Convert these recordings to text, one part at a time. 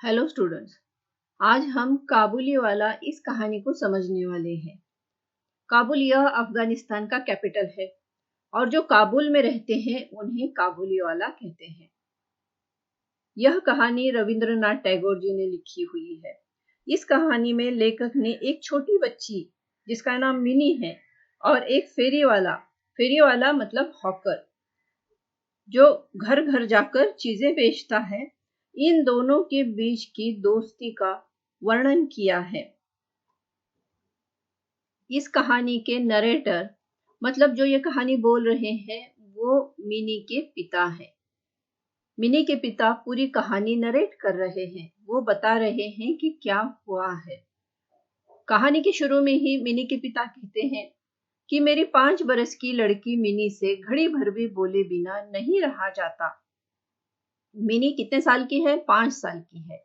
Hello students. आज हम काबुलीवाला इस कहानी को समझने वाले हैं। काबुल यह अफगानिस्तान का कैपिटल है और जो काबुल में रहते हैं उन्हें काबुलीवाला कहते हैं। यह कहानी रविंद्रनाथ टैगोर जी ने लिखी हुई है। इस कहानी में लेखक ने एक छोटी बच्ची जिसका नाम मिनी है और एक फेरीवाला मतलब हॉकर जो घर घर जाकर चीजें बेचता है, इन दोनों के बीच की दोस्ती का वर्णन किया है। इस कहानी के नरेटर मतलब जो ये कहानी बोल रहे हैं वो मिनी के पिता हैं। मिनी के पिता पूरी कहानी नरेट कर रहे हैं, वो बता रहे हैं कि क्या हुआ है। कहानी के शुरू में ही मिनी के पिता कहते हैं कि मेरी 5 बरस की लड़की मिनी से घड़ी भर भी बोले बिना नहीं रहा जाता। मिनी कितने साल की है? 5 साल की है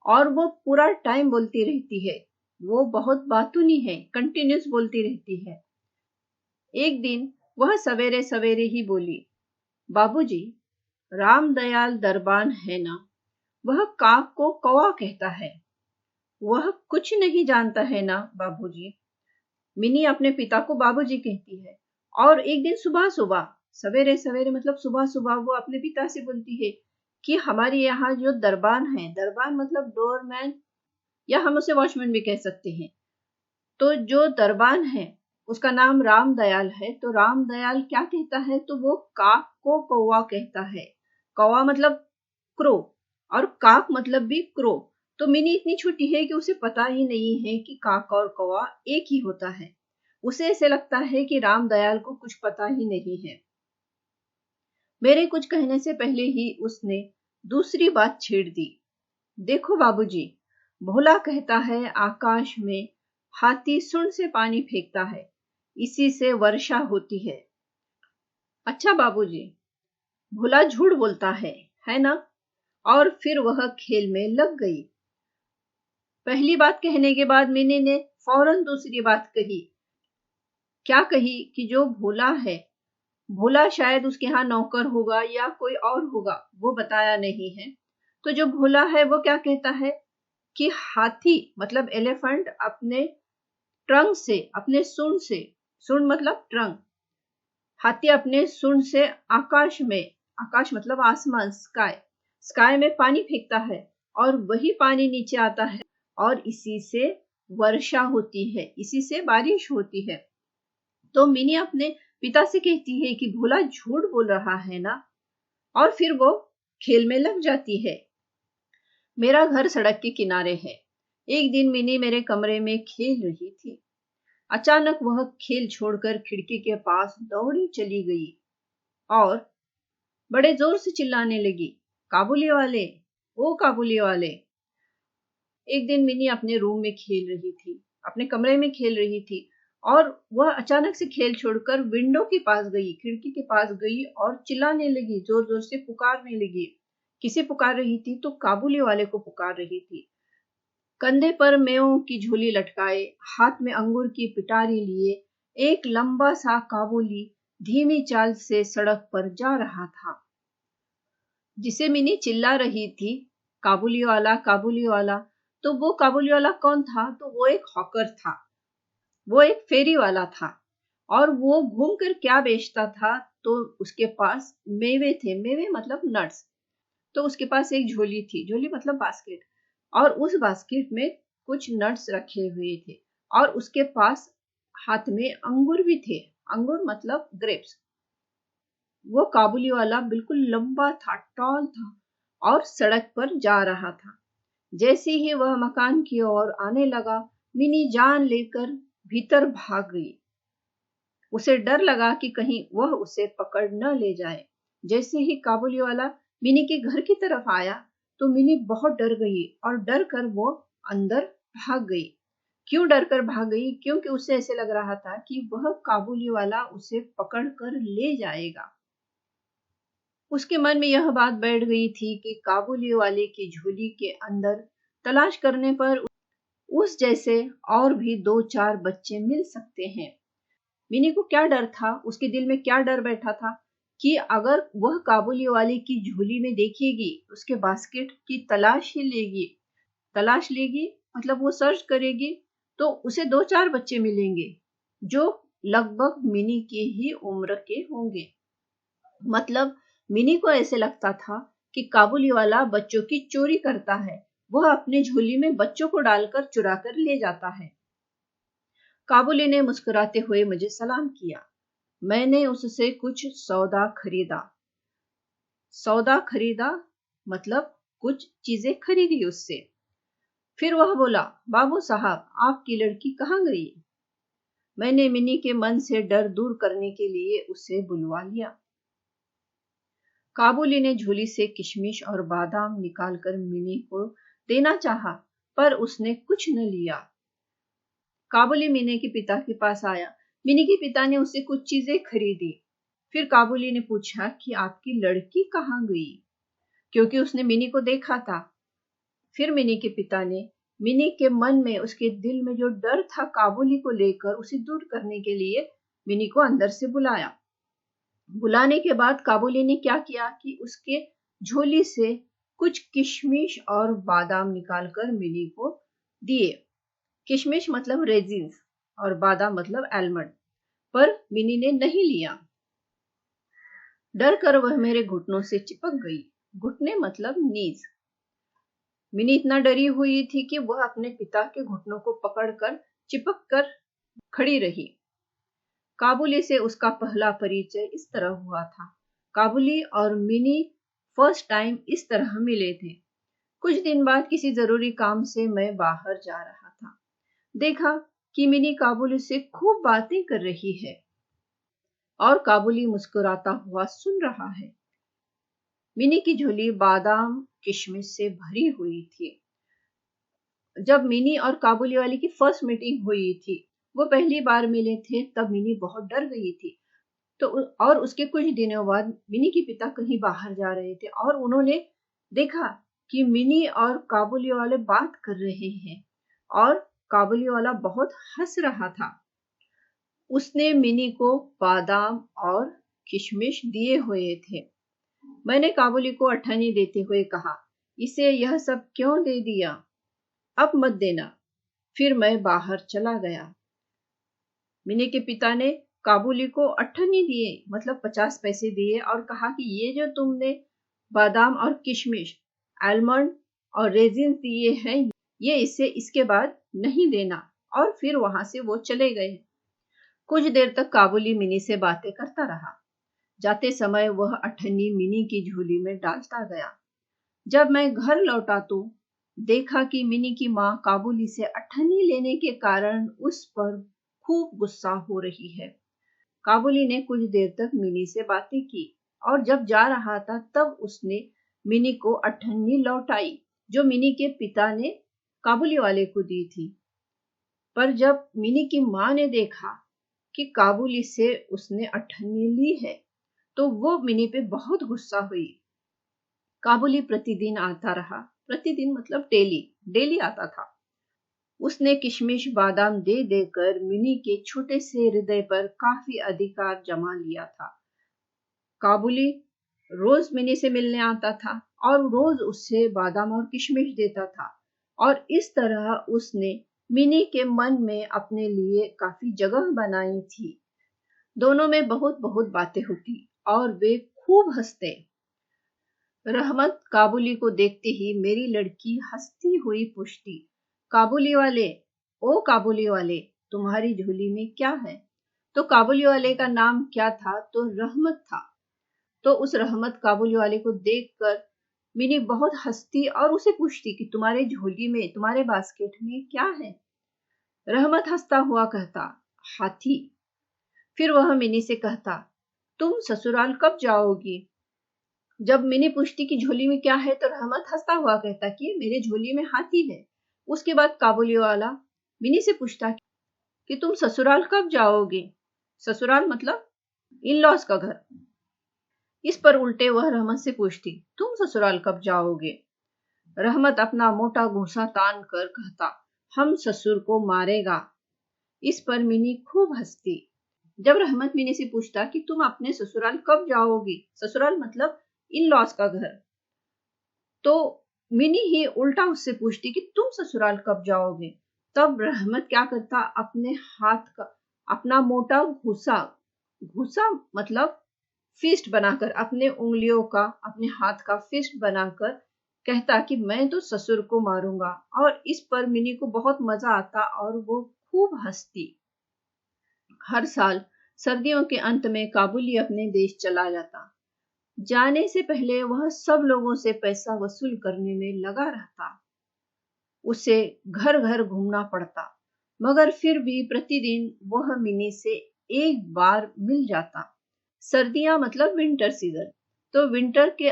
और वो पूरा टाइम बोलती रहती है। वो बहुत बातूनी है, कंटिन्यूस बोलती रहती है। एक दिन वह सवेरे सवेरे ही बोली, बाबूजी, रामदयाल दरबान है ना, वह काक को कौवा कहता है। वह कुछ नहीं जानता है ना बाबूजी। मिनी अपने पिता को बाबूजी कहती है और एक दिन सुबह सुबह, सवेरे सवेरे मतलब सुबह सुबह, वो अपने पिता से बोलती है कि हमारे यहाँ जो दरबान है, दरबान मतलब डोरमैन या हम उसे वॉचमैन भी कह सकते हैं, तो जो दरबान है उसका नाम रामदयाल है। तो रामदयाल क्या कहता है? तो वो काक को कौवा कहता है। कौवा मतलब क्रो और काक मतलब भी क्रो। तो मिनी इतनी छोटी है कि उसे पता ही नहीं है कि काक और कौवा एक ही होता है। उसे ऐसे लगता है कि रामदयाल को कुछ पता ही नहीं है। मेरे कुछ कहने से पहले ही उसने दूसरी बात छेड़ दी। देखो बाबूजी, भोला कहता है आकाश में हाथी सुन से पानी फेंकता है, इसी से वर्षा होती है। अच्छा बाबूजी, भोला झूठ बोलता है ना? और फिर वह खेल में लग गई। पहली बात कहने के बाद मिनी ने फौरन दूसरी बात कही। क्या कही? कि जो भोला है, भोला शायद उसके यहाँ नौकर होगा या कोई और होगा, वो बताया नहीं है। तो जो भोला है वो क्या कहता है कि हाथी मतलब एलिफेंट अपने ट्रंक से, अपने सूंड से, सूंड मतलब ट्रंक, हाथी अपने सूंड से आकाश में, आकाश मतलब आसमान, स्काई में पानी फेंकता है और वही पानी नीचे आता है और इसी से वर्षा होती है, इसी से बारिश होती है। तो मिनी अपने पिता से कहती है कि भोला झूठ बोल रहा है ना, और फिर वो खेल में लग जाती है। मेरा घर सड़क के किनारे है। एक दिन मिनी मेरे कमरे में खेल रही थी। अचानक वह खेल छोड़कर खिड़की के पास दौड़ी चली गई और बड़े जोर से चिल्लाने लगी, काबुली वाले, ओ काबुली वाले। एक दिन मिनी अपने रूम में खेल रही थी, अपने कमरे में खेल रही थी और वह अचानक से खेल छोड़कर विंडो के पास गई, खिड़की के पास गई और चिल्लाने लगी, जोर जोर से पुकारने लगी। किसे पुकार रही थी? तो काबुली वाले को पुकार रही थी। कंधे पर मेवों की झोली लटकाए, हाथ में अंगूर की पिटारी लिए, एक लंबा सा काबुली धीमी चाल से सड़क पर जा रहा था। जिसे मिनी चिल्ला रही थी, काबुली वाला, काबुली वाला, तो वो काबुली वाला कौन था? तो वो एक हॉकर था, वो एक फेरी वाला था और वो घूमकर क्या बेचता था? तो उसके पास मेवे थे, मेवे मतलब नट्स। तो उसके पास एक झोली थी, झोली मतलब बास्केट, और उस बास्केट में कुछ नट्स रखे हुए थे और उसके पास हाथ में अंगूर भी थे, अंगूर मतलब ग्रेप्स। वो काबुली वाला बिल्कुल लंबा था, टॉल था और सड़क पर जा रहा था। जैसे ही वह मकान की ओर आने लगा, मिनी जान लेकर भीतर भाग गई। उसे डर लगा कि कहीं वह उसे पकड़ न ले जाए। जैसे ही काबुली वाला मिनी के घर की तरफ आया तो मिनी बहुत डर गई और डर कर वो अंदर भाग गई। क्यों डर कर भाग गई? क्योंकि उसे ऐसे लग रहा था कि वह काबुली वाला उसे पकड़ कर ले जाएगा। उसके मन में यह बात बैठ गई थी कि काबुली वाले की झोली के अंदर तलाश करने पर उस जैसे और भी 2-4 बच्चे मिल सकते हैं। मिनी को क्या डर था? उसके दिल में क्या डर बैठा था कि अगर वह काबुली वाले की झोली में देखेगी, उसके बास्केट की तलाश लेगी मतलब वो सर्च करेगी, तो उसे 2-4 बच्चे मिलेंगे जो लगभग मिनी के ही उम्र के होंगे। मतलब मिनी को ऐसे लगता था कि काबुली वाला बच्चों की चोरी करता है, वह अपनी झोली में बच्चों को डालकर चुरा कर ले जाता है। काबुली ने मुस्कुराते हुए मुझे सलाम किया। मैंने उससे कुछ सौदा खरीदा मतलब कुछ चीजें खरीदी उससे। फिर वह बोला, बाबू साहब, आपकी लड़की कहाँ गई? मैंने मिनी के मन से डर दूर करने के लिए उसे बुलवा लिया। काबुली ने झोली से किशमिश और बादाम निकालकर मिनी को देना चाहा, पर उसने कुछ न लिया। काबुली मिनी के पिता के पास आया। मिनी के पिता ने उससे कुछ चीजें खरीदी। फिर काबुली ने पूछा कि आपकी लड़की कहाँ गई, क्योंकि उसने मिनी को देखा था। फिर मिनी के पिता ने मिनी के मन में, उसके दिल में जो डर था काबुली को लेकर, उसे दूर करने के लिए मिनी को अंदर से बुलाया। बुलाने के बाद काबुली ने क्या किया कि उसके झोली से कुछ किशमिश और बादाम निकालकर मिनी को दिए। किशमिश मतलब रेजिन्स और बादाम मतलब आलमंड, पर मिनी ने नहीं लिया। डर कर वह मेरे घुटनों से चिपक गई। घुटने मतलब नीज। मिनी इतना डरी हुई थी कि वह अपने पिता के घुटनों को पकड़कर चिपक कर खड़ी रही। काबुली से उसका पहला परिचय इस तरह हुआ था। काबुली और मिनी फर्स्ट टाइम इस तरह मिले थे। कुछ दिन बाद किसी जरूरी काम से मैं बाहर जा रहा था। देखा कि मिनी काबुली से खूब बातें कर रही है और काबुली मुस्कुराता हुआ सुन रहा है। मिनी की झोली बादाम किशमिश से भरी हुई थी। जब मिनी और काबुली वाली की फर्स्ट मीटिंग हुई थी, वो पहली बार मिले थे, तब मिनी बहुत डर गई थी। तो और उसके कुछ दिनों बाद मिनी के पिता कहीं बाहर जा रहे थे और उन्होंने देखा कि मिनी और काबुली वाले बात कर रहे हैं और काबुली वाला बहुत हंस रहा था। उसने मिनी को बादाम और किशमिश दिए हुए थे। मैंने काबुली को अठन्नी देते हुए कहा, इसे यह सब क्यों दे दिया? अब मत देना। फिर मैं बाहर चला गया। मिनी के पिता ने काबुली को अठन्नी दिए मतलब 50 पैसे दिए और कहा कि ये जो तुमने बादाम और किशमिश, आलमंड और रेजिन दिए हैं, ये इसे इसके बाद नहीं देना। और फिर वहां से वो चले गए। कुछ देर तक काबुली मिनी से बातें करता रहा। जाते समय वह अठन्नी मिनी की झोली में डालता गया। जब मैं घर लौटा तो देखा कि मिनी की माँ काबुली से अठन्नी लेने के कारण उस पर खूब गुस्सा हो रही है। काबुली ने कुछ देर तक मिनी से बातें की और जब जा रहा था तब उसने मिनी को अठन्नी लौटाई जो मिनी के पिता ने काबुली वाले को दी थी। पर जब मिनी की माँ ने देखा कि काबुली से उसने अठन्नी ली है, तो वो मिनी पे बहुत गुस्सा हुई। काबुली प्रतिदिन आता रहा। प्रतिदिन मतलब डेली आता था। उसने किशमिश बादाम दे देकर मिनी के छोटे से हृदय पर काफी अधिकार जमा लिया था। काबुली रोज मिनी से मिलने आता था और रोज उससे बादाम और किशमिश देता था और इस तरह उसने मिनी के मन में अपने लिए काफी जगह बनाई थी। दोनों में बहुत बहुत बातें होती और वे खूब हंसते। रहमत काबुली को देखते ही मेरी लड़की हंसती हुई पूछती, काबुली वाले, ओ काबुली वाले, तुम्हारी झोली में क्या है? तो काबुली वाले का नाम क्या था? तो रहमत था। तो उस रहमत काबुली वाले को देखकर मिनी बहुत हंसती और उसे पूछती कि तुम्हारे झोली में, तुम्हारे बास्केट में क्या है? रहमत हंसता हुआ कहता, हाथी। फिर वह मिनी से कहता, तुम ससुराल कब जाओगी? जब मिनी पूछती कि झोली में क्या है, तो रहमत हंसता हुआ कहता कि मेरे झोली में हाथी है। उसके बाद काबुली वाला मिनी से पूछता कि तुम ससुराल कब जाओगे? ससुराल मतलब इन लॉज का घर। इस पर उल्टे वह रहमत से पूछती, तुम ससुराल कब जाओगे? रहमत अपना मोटा घूंसा तान कर कहता, हम ससुर को मारेगा। इस पर मिनी खूब हंसती। जब रहमत मिनी से पूछता कि तुम अपने ससुराल कब जाओगी, ससुराल मतलब इन लॉज का घर, तो मिनी ही उल्टा उससे पूछती कि तुम ससुराल कब जाओगे। तब रहमत क्या करता, अपने हाथ का अपना मोटा घुसा, घुसा मतलब फिस्ट बनाकर, अपने उंगलियों का, अपने हाथ का फिस्ट बनाकर कहता कि मैं तो ससुर को मारूंगा। और इस पर मिनी को बहुत मजा आता और वो खूब हंसती। हर साल सर्दियों के अंत में काबुली अपने देश चला जाता। जाने से पहले वह सब लोगों से पैसा वसूल करने में लगा रहता। उसे घर घर घूमना पड़ता, मगर फिर भी प्रतिदिन वह मिनी से एक बार मिल जाता। सर्दियां मतलब विंटर सीजन, तो विंटर के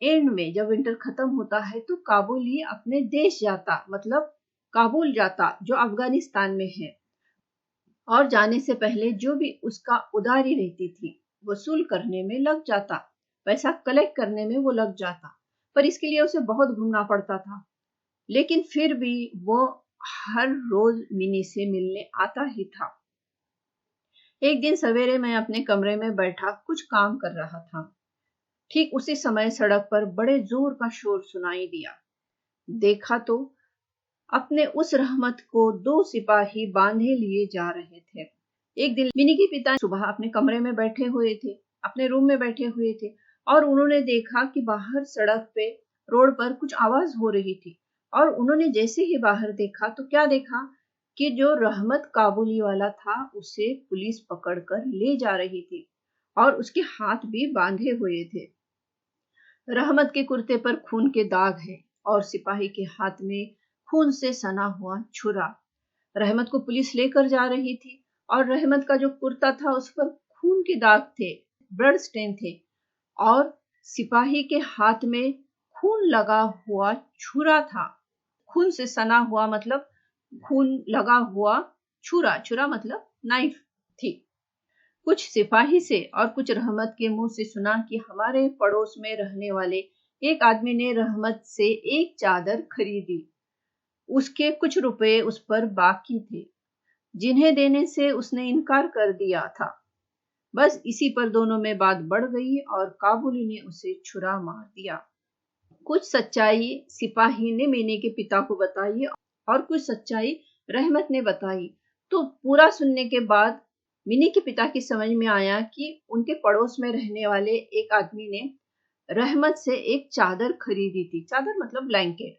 एंड में जब विंटर खत्म होता है तो काबुली अपने देश जाता, मतलब काबुल जाता जो अफगानिस्तान में है। और जाने से पहले जो भी उसका उधारी रहती थी वसूल करने में लग जाता, पैसा कलेक्ट करने में वो लग जाता। पर इसके लिए उसे बहुत घूमना पड़ता था, लेकिन फिर भी वो हर रोज मिनी से मिलने आता ही था। एक दिन सवेरे मैं अपने कमरे में बैठा कुछ काम कर रहा था। ठीक उसी समय सड़क पर बड़े जोर का शोर सुनाई दिया। देखा तो अपने उस रहमत को दो सिपाही बांधे लिए जा रहे थे। एक दिन मिनी के पिता सुबह अपने कमरे में बैठे हुए थे, अपने रूम में बैठे हुए थे, और उन्होंने देखा कि बाहर सड़क पे रोड पर कुछ आवाज हो रही थी। और उन्होंने जैसे ही बाहर देखा तो क्या देखा कि जो रहमत काबुली वाला था उसे पुलिस पकड़कर ले जा रही थी और उसके हाथ भी बांधे हुए थे। रहमत के कुर्ते पर खून के दाग है और सिपाही के हाथ में खून से सना हुआ छुरा। रहमत को पुलिस लेकर जा रही थी और रहमत का जो कुर्ता था उस पर खून के दाग थे, ब्लड स्टेन थे, और सिपाही के हाथ में खून लगा हुआ छुरा था। खून से सना हुआ मतलब खून लगा हुआ छुरा, छुरा मतलब नाइफ थी। कुछ सिपाही से और कुछ रहमत के मुंह से सुना कि हमारे पड़ोस में रहने वाले एक आदमी ने रहमत से एक चादर खरीदी। उसके कुछ रुपए उस पर बाकी थे जिन्हें देने से उसने इनकार कर दिया था। बस इसी पर दोनों में बात बढ़ गई और काबुली ने उसे छुरा मार दिया। कुछ सच्चाई सिपाही ने मीने के पिता को बताई और कुछ सच्चाई रहमत ने बताई। तो पूरा सुनने के बाद मिनी के पिता की समझ में आया कि उनके पड़ोस में रहने वाले एक आदमी ने रहमत से एक चादर खरीदी थी। चादर मतलब ब्लैंकेट,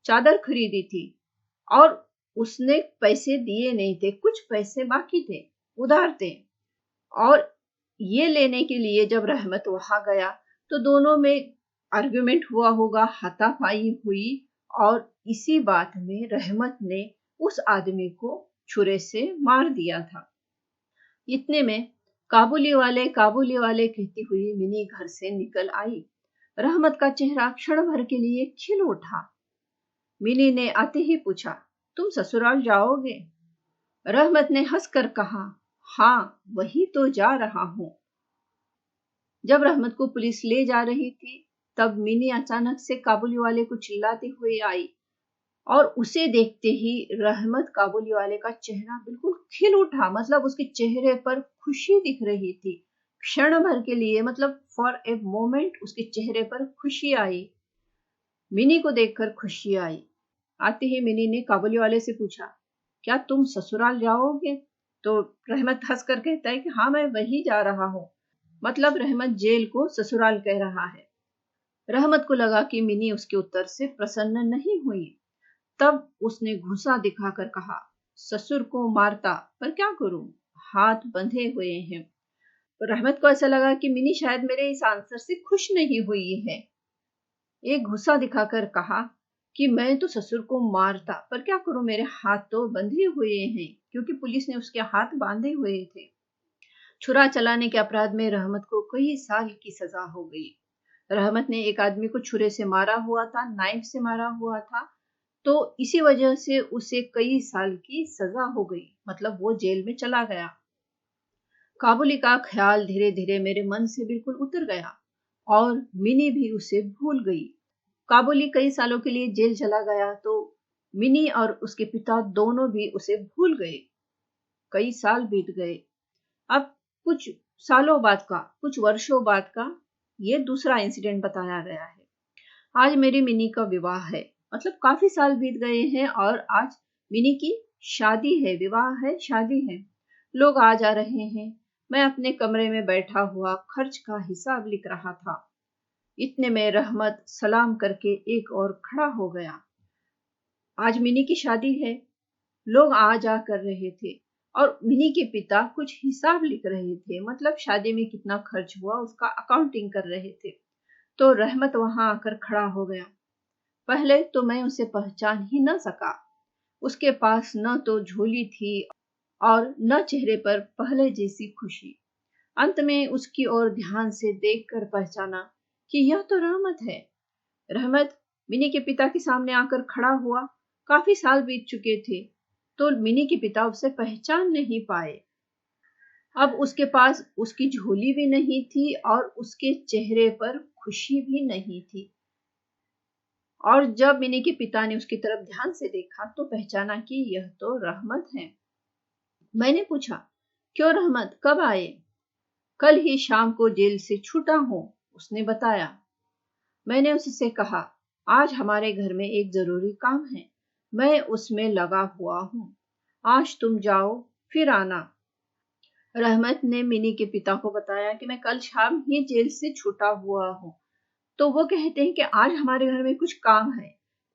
चादर खरीदी थी और उसने पैसे दिए नहीं थे, कुछ पैसे बाकी थे, उधार थे। और ये लेने के लिए जब रहमत वहां गया तो दोनों में आर्गुमेंट हुआ होगा, हाथापाई हुई, और इसी बात में रहमत ने उस आदमी को छुरे से मार दिया था। इतने में काबुली वाले कहती हुई मिनी घर से निकल आई। रहमत का चेहरा क्षण भर के लिए खिल उठा। मिनी ने आते ही पूछा, तुम ससुराल जाओगे? रहमत ने हंसकर कहा, हाँ वही तो जा रहा हूं। जब रहमत को पुलिस ले जा रही थी तब मिनी अचानक से काबुली वाले को चिल्लाते हुए आई और उसे देखते ही रहमत काबुली वाले का चेहरा बिल्कुल खिल उठा, मतलब उसके चेहरे पर खुशी दिख रही थी। क्षण भर के लिए, मतलब फॉर ए मोमेंट उसके चेहरे पर खुशी आई। मिनी को देखकर खुशी आई। आते ही मिनी ने काबुली वाले से पूछा, क्या तुम ससुराल जाओगे? तो रहमत हंसकर कहता है कि हाँ मैं वही जा रहा हूँ। मतलब रहमत जेल को ससुराल कह रहा है। रहमत को लगा कि मिनी उसके उत्तर से प्रसन्न नहीं हुई। तब उसने गुस्सा दिखाकर कहा, ससुर को मारता पर क्या करूं, हाथ बंधे हुए हैं। रहमत को ऐसा लगा कि मिनी शायद मेरे इस आंसर से खुश नहीं हुई है। एक गुस्सा दिखाकर कहा कि मैं तो ससुर को मारता पर क्या करूं, मेरे हाथ तो बंधे हुए हैं, क्योंकि पुलिस ने उसके हाथ बांधे हुए थे। छुरा चलाने के अपराध में रहमत को कई साल की सजा हो गई। रहमत ने एक आदमी को छुरे से मारा हुआ था, नाइफ से मारा हुआ था, तो इसी वजह से उसे कई साल की सजा हो गई, मतलब वो जेल में चला गया। काबुली का ख्याल धीरे धीरे मेरे मन से बिल्कुल उतर गया और मिनी भी उसे भूल गई। काबुली कई सालों के लिए जेल चला गया तो मिनी और उसके पिता दोनों भी उसे भूल गए। कई साल बीत गए। अब कुछ सालों बाद का, कुछ वर्षों बाद का ये दूसरा इंसिडेंट बताया गया है। आज मेरी मिनी का विवाह है, मतलब काफी साल बीत गए हैं और आज मिनी की शादी है, विवाह है, शादी है। लोग आ जा रहे हैं। मैं अपने कमरे में बैठा हुआ खर्च का हिसाब लिख रहा था। इतने में रहमत सलाम करके एक और खड़ा हो गया। आज मिनी की शादी है। लोग आ जा कर रहे थे और मिनी के पिता कुछ हिसाब लिख रहे थे, मतलब शादी में कितना खर्च हुआ उसका अकाउंटिंग कर रहे थे। तो रहमत वहां आकर खड़ा हो गया। पहले तो मैं उसे पहचान ही न सका। उसके पास न तो झोली थी और न चेहरे पर पहले जैसी खुशी। अंत में उसकी ओर ध्यान से देखकर पहचाना कि यह तो रहमत है। रहमत मिनी के पिता के सामने आकर खड़ा हुआ। काफी साल बीत चुके थे तो मिनी के पिता उसे पहचान नहीं पाए। अब उसके पास उसकी झोली भी नहीं थी और उसके चेहरे पर खुशी भी नहीं थी। और जब मिनी के पिता ने उसकी तरफ ध्यान से देखा तो पहचाना कि यह तो रहमत है। मैंने पूछा, क्यों रहमत, कब आए? कल ही शाम को जेल से छूटा हूं, उसने बताया। मैंने उससे कहा, आज हमारे घर में एक जरूरी काम है, मैं उसमें लगा हुआ हूं। आज तुम जाओ, फिर आना। रहमत ने मिनी के पिता को बताया कि मैं कल शाम ही जेल से छूटा हुआ हूं, तो वो कहते हैं कि आज हमारे घर में कुछ काम है।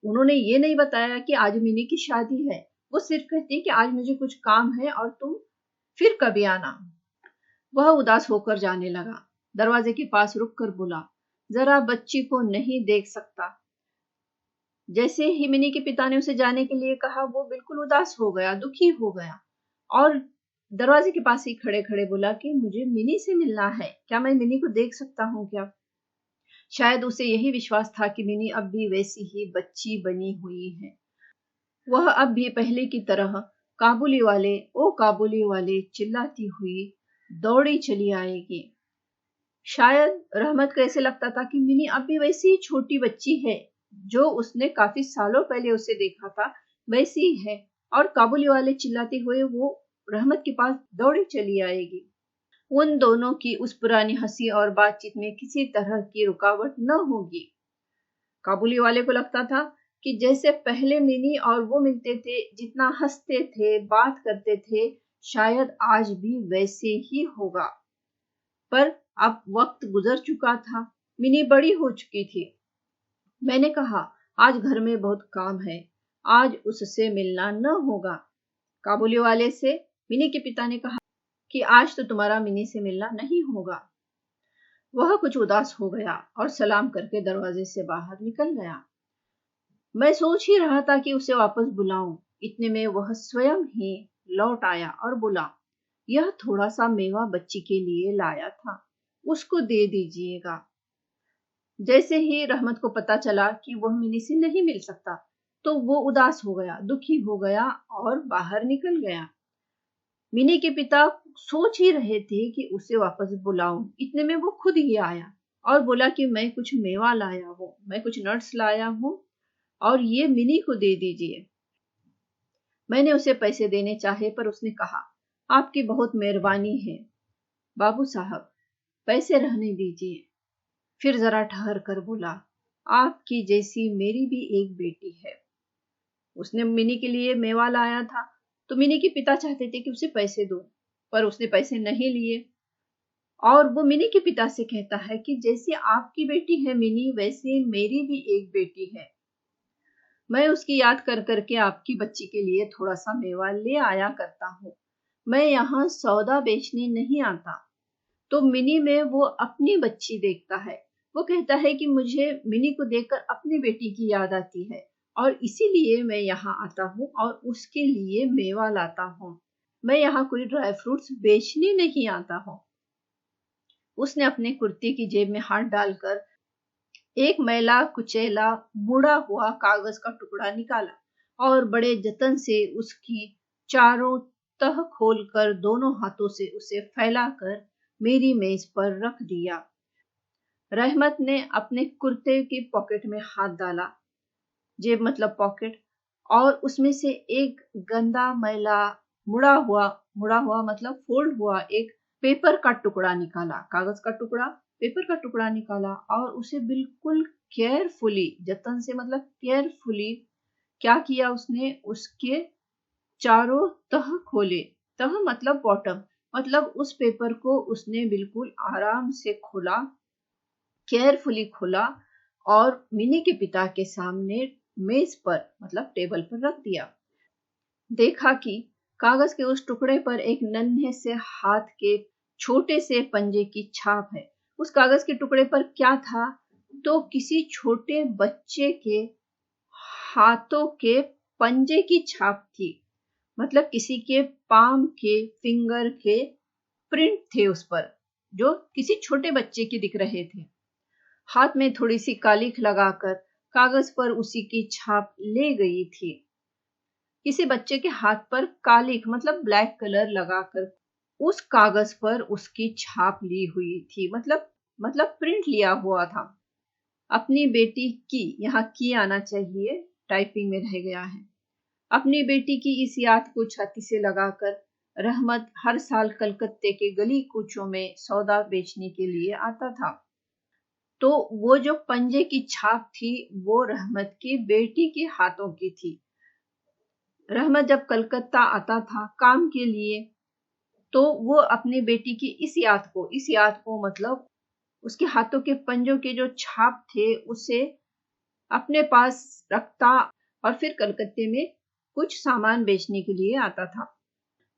उन्होंने ये नहीं बताया कि आज मिनी की शादी है। वो सिर्फ कहते हैं कि आज मुझे कुछ काम है और तुम फिर कभी आना। वह उदास होकर जाने लगा। दरवाजे के पास रुक कर बोला, जरा बच्ची को नहीं देख सकता? जैसे ही मिनी के पिता ने उसे जाने के लिए कहा, वो बिल्कुल उदास हो गया, दुखी हो गया और दरवाजे के पास ही खड़े खड़े बोला कि मुझे मिनी से मिलना है, क्या मैं मिनी को देख सकता हूँ क्या? शायद उसे यही विश्वास था कि मिनी अब भी वैसी ही बच्ची बनी हुई है। वह अब भी पहले की तरह काबुली वाले, ओ काबुली वाले चिल्लाती हुई दौड़ी चली आएगी। शायद रहमत को ऐसे लगता था कि मिनी अब भी वैसी ही छोटी बच्ची है, जो उसने काफी सालों पहले उसे देखा था, वैसी ही है। और काबुली वाले चिल्लाते हुए वो रहमत के पास दौड़ी चली आएगी। उन दोनों की उस पुरानी हंसी और बातचीत में किसी तरह की रुकावट न होगी। काबुली वाले को लगता था कि जैसे पहले मिनी और वो मिलते थे, जितना हंसते थे, बात करते थे, शायद आज भी वैसे ही होगा। पर अब वक्त गुजर चुका था, मिनी बड़ी हो चुकी थी। मैंने कहा, आज घर में बहुत काम है, आज उससे मिलना न होगा। काबुली वाले से मिनी के पिता ने कहा कि आज तो तुम्हारा मिनी से मिलना नहीं होगा। वह कुछ उदास हो गया और सलाम करके दरवाजे से बाहर निकल गया। मैं सोच ही रहा था कि उसे वापस बुलाऊं, इतने में वह स्वयं ही लौट आया और बोला, यह थोड़ा सा मेवा बच्ची के लिए लाया था, उसको दे दीजिएगा। जैसे ही रहमत को पता चला कि वह मिनी से नहीं मिल सकता, तो वो उदास हो गया, दुखी हो गया और बाहर निकल गया। मिनी के पिता सोच ही रहे थे कि उसे वापस बुलाऊं, इतने में वो खुद ही आया और बोला कि मैं कुछ मेवा लाया हूं, मैं कुछ नट्स लाया हूं और ये मिनी को दे दीजिए। मैंने उसे पैसे देने चाहे पर उसने कहा, आपकी बहुत मेहरबानी है बाबू साहब, पैसे रहने दीजिए। फिर जरा ठहर कर बोला, आपकी जैसी मेरी भी एक बेटी है। उसने मिनी के लिए मेवा लाया था, तो मिनी के पिता चाहते थे कि उसे पैसे दो, पर उसने पैसे नहीं लिए। और वो मिनी के पिता से कहता है कि जैसे आपकी बेटी है मिनी, वैसे मेरी भी एक बेटी है। मैं उसकी याद कर करके आपकी बच्ची के लिए थोड़ा सा मेवा ले आया करता हूँ। मैं यहाँ सौदा बेचने नहीं आता। तो मिनी में वो अपनी बच्ची देखता है। वो कहता है कि मुझे मिनी को देखकर अपनी बेटी की याद आती है और इसीलिए मैं यहाँ आता हूँ और उसके लिए मेवा लाता हूँ। मैं यहाँ कोई ड्राई फ्रूट्स बेचने नहीं आता हूँ। उसने अपने कुर्ते की जेब में हाथ डालकर एक मैला कुचैला मुड़ा हुआ कागज का टुकड़ा निकाला और बड़े जतन से उसकी चारों तह खोलकर दोनों हाथों से उसे फैलाकर मेरी मेज पर रख दिया। रहमत ने अपने कुर्ते की पॉकेट में हाथ डाला, जेब मतलब पॉकेट, और उसमें से एक गंदा मैला मुड़ा हुआ मतलब फोल्ड हुआ एक पेपर का टुकड़ा निकाला, कागज का टुकड़ा, पेपर का टुकड़ा निकाला और उसे बिल्कुल केयरफुली, जतन से मतलब केयरफुली क्या किया उसने, उसके चारों तह खोले। तह मतलब बॉटम, मतलब उस पेपर को उसने बिल्कुल आराम से खोला, केयरफुली खोला और मिनी के पिता के सामने मेज पर मतलब टेबल पर रख दिया। देखा कि कागज के उस टुकड़े पर एक नन्हे से हाथ के छोटे से पंजे की छाप है। उस कागज के टुकड़े पर क्या था, तो किसी छोटे बच्चे के हाथों के पंजे की छाप थी, मतलब किसी के पाम के, फिंगर के प्रिंट थे उस पर, जो किसी छोटे बच्चे के दिख रहे थे। हाथ में थोड़ी सी कालिख लगाकर कागज पर उसी की छाप ले गई थी। किसी बच्चे के हाथ पर कालिख मतलब ब्लैक कलर लगाकर उस कागज पर उसकी छाप ली हुई थी, मतलब प्रिंट लिया हुआ था। अपनी बेटी की, यहाँ की आना चाहिए, टाइपिंग में रह गया है। अपनी बेटी की इस याद को छाती से लगाकर रहमत हर साल कलकत्ते के गली कूचों में सौदा बेचने के लिए आता था। तो वो जो पंजे की छाप थी वो रहमत की बेटी के हाथों की थी। रहमत जब कलकत्ता आता था काम के लिए, तो वो अपनी बेटी की इस याद को मतलब उसके हाथों के पंजों के जो छाप थे उसे अपने पास रखता और फिर कलकत्ते में कुछ सामान बेचने के लिए आता था।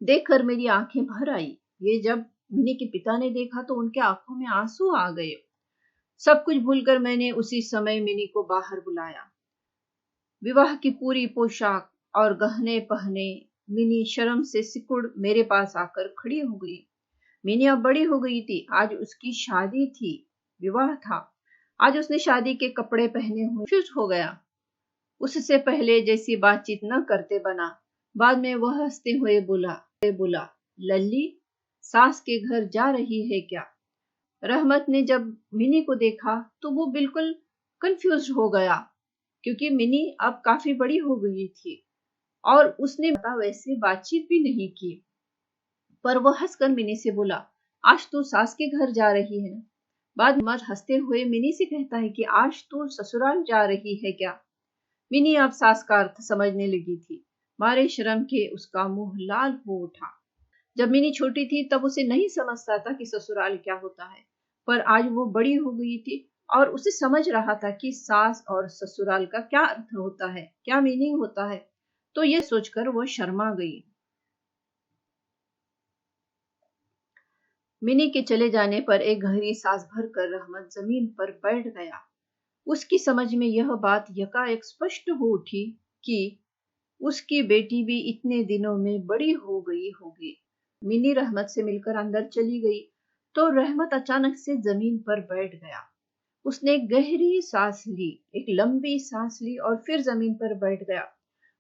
देखकर मेरी आंखें भर आई। ये जब मिनी के पिता ने देखा तो उनके आंखों में आंसू आ गए। सब कुछ भूलकर मैंने उसी समय मिनी को बाहर बुलाया। विवाह की पूरी पोशाक और गहने पहने मिनी शर्म से सिकुड़ मेरे पास आकर खड़ी हो गई। मिनी अब बड़ी हो गई थी, आज उसकी शादी थी, विवाह था। आज उसने शादी के कपड़े पहने हुए कंफ्यूज हो गया। उससे पहले जैसी बातचीत न करते बना। बाद में वह हंसते हुए बोला, लल्ली सास के घर जा रही है क्या? रहमत ने जब मिनी को देखा तो वो बिल्कुल कंफ्यूज हो गया, क्योंकि मिनी अब काफी बड़ी हो गई थी और उसने वैसे बातचीत भी नहीं की। पर वह हंसकर मिनी से बोला, आज तू सास के घर जा रही है ना? बाद में हंसते हुए मिनी से कहता है कि आज तू ससुराल जा रही है क्या? मिनी अब सास का अर्थ समझने लगी थी। मारे शर्म के उसका मुंह लाल हो उठा। जब मिनी छोटी थी तब उसे नहीं समझता था कि ससुराल क्या होता है, पर आज वो बड़ी हो गई थी और उसे समझ रहा था कि सास और ससुराल का क्या अर्थ होता है, क्या मीनिंग होता है। तो ये सोचकर वो शर्मा गई। मिनी के चले जाने पर एक गहरी सांस भरकर रहमत जमीन पर बैठ गया। उसकी समझ में यह बात यकाएक स्पष्ट हो उठी कि उसकी बेटी भी इतने दिनों में बड़ी हो गई होगी। मिनी रहमत से मिलकर अंदर चली गई तो रहमत अचानक से जमीन पर बैठ गया। उसने एक गहरी सांस ली, एक लंबी सांस ली और फिर जमीन पर बैठ गया।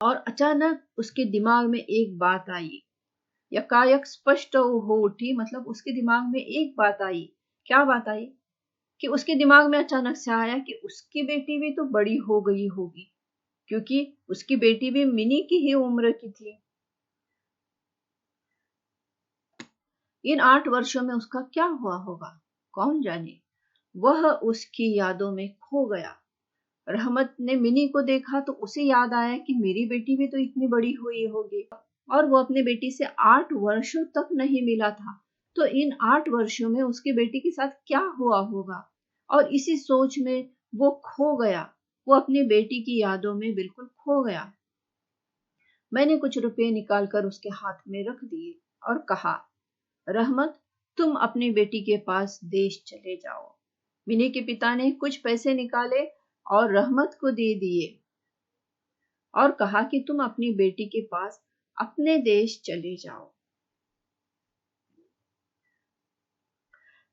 और अचानक उसके दिमाग में एक बात आई, यकायक स्पष्ट हो उठी, मतलब उसके दिमाग में एक बात आई। क्या बात आई? कि उसके दिमाग में अचानक से आया कि उसकी बेटी भी तो बड़ी हो गई होगी, क्योंकि उसकी बेटी भी मिनी की ही उम्र की थी। इन 8 वर्षों में उसका क्या हुआ होगा, कौन जाने। वह उसकी यादों में खो गया। रहमत ने मिनी को देखा तो उसे याद आया कि मेरी बेटी भी तो इतनी बड़ी हुई होगी, और वो अपनी बेटी से 8 वर्षों तक नहीं मिला था। तो इन 8 वर्षों में उसकी बेटी के साथ क्या हुआ होगा, और इसी सोच में वो खो गया। वो अपनी बेटी की यादों में बिल्कुल खो गया। मैंने कुछ रुपए निकालकर उसके हाथ में रख दिए और कहा, रहमत तुम अपनी बेटी के पास देश चले जाओ। मिनी के पिता ने कुछ पैसे निकाले और रहमत को दे दिए और कहा कि तुम अपनी बेटी के पास अपने देश चले जाओ।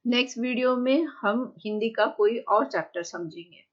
नेक्स्ट वीडियो में हम हिंदी का कोई और चैप्टर समझेंगे।